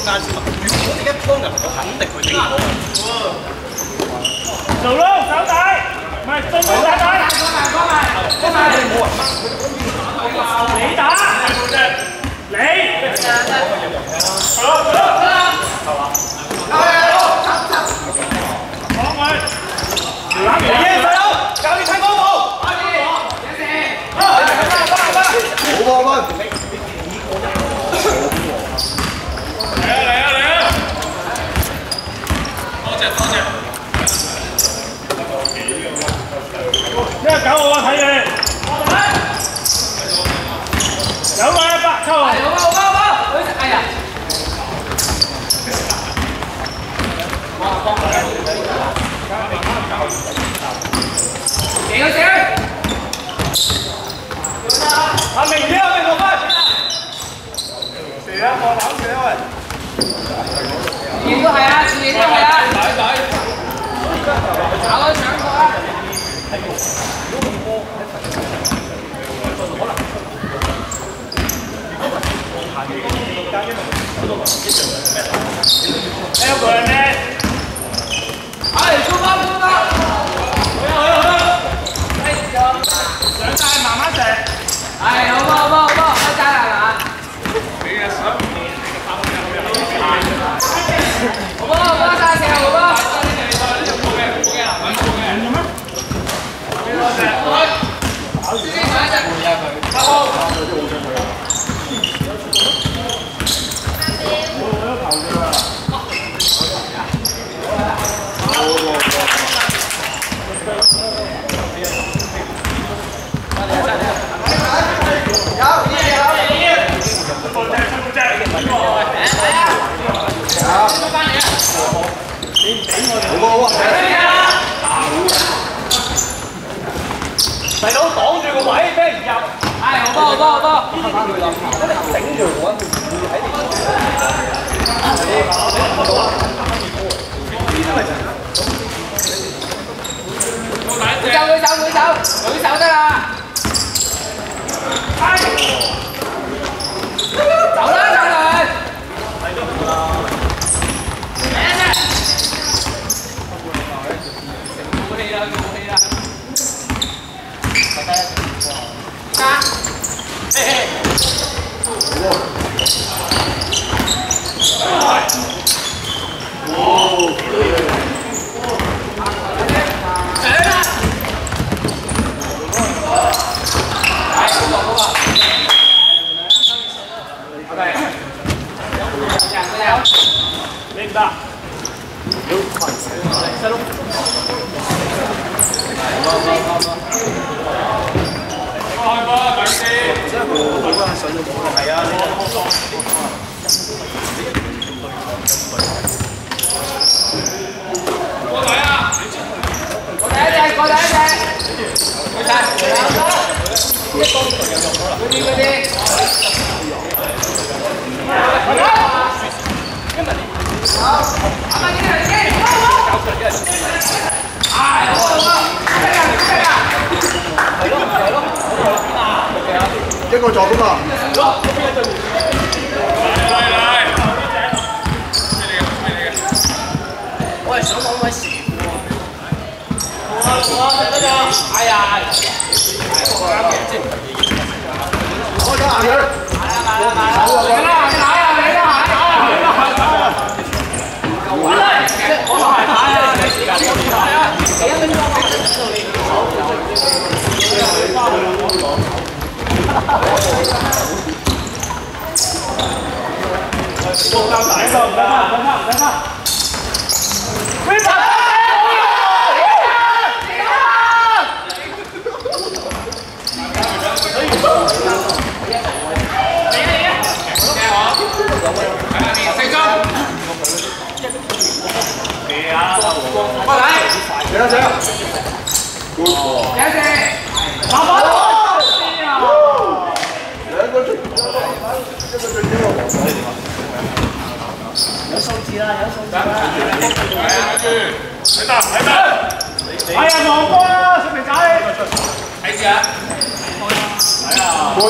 間先嘛。如果你一幫人，我肯定會頂我。做咯，手底，唔係進攻手底。真係冇人你打，你。講佢，攬住嘢細佬，教你睇光譜。好啊，119我睇你，有個100抽啊！哎呀！阿明啲啊，明6分。射啊！我攬射啊喂！自己都係啊，自己都係啊。搞咗搶過啊！有個人咧，出發！上晒慢慢射。係，好波，開齋啦嗱。你嘅想好波，揸射好波。細佬擋住個位，俾人入。係，好波。頂住我，喺舉手得啦。走啦，走嚟。明白。細佬。開波，等先。真係好啊，上咗波係啊。過嚟啊！過第一隻。過晒。嗰啲。一個做㗎嘛。我係想揾位時。哎呀！開咗行佢。做到大數，唔得啦！飛跑！有數字啦，睇咩？哎呀，望波啦，小肥仔！睇住啊！睇啊！我唔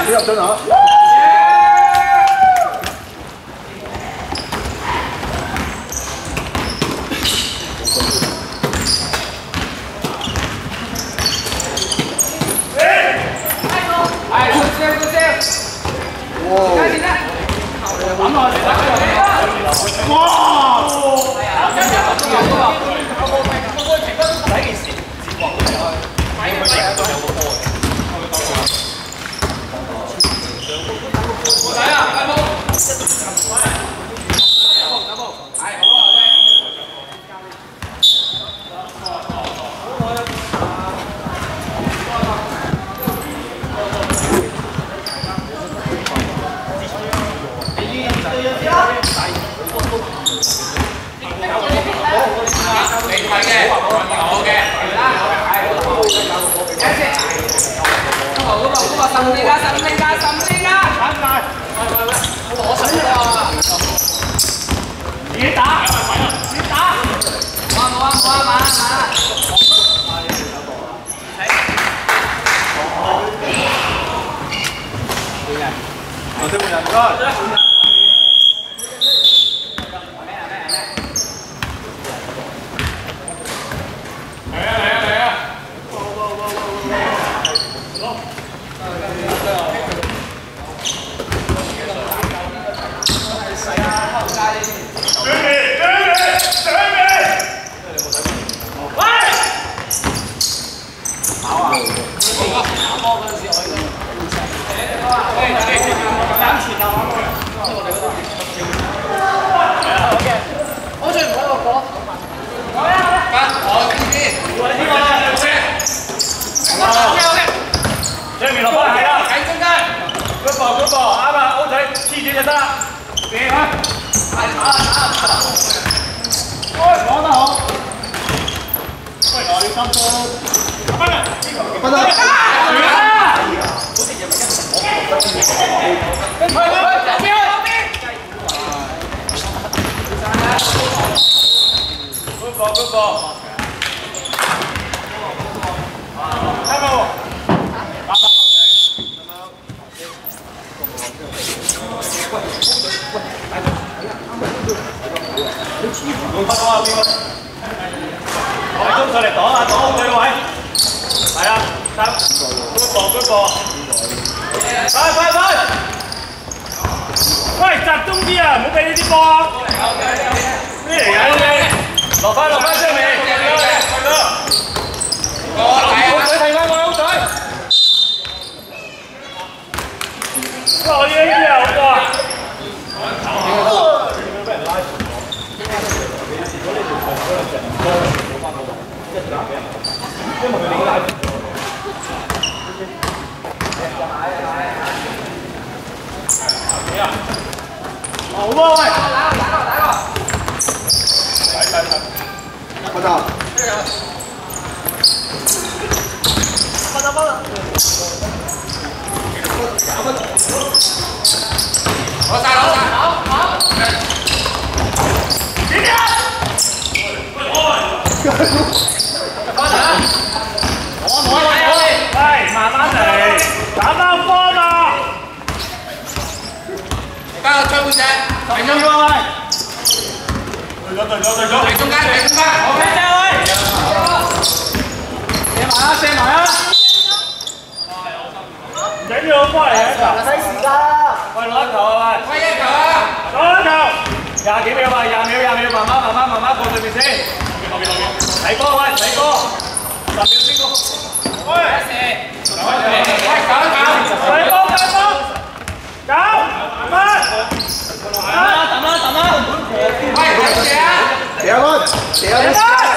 入樽啊！ Tiago,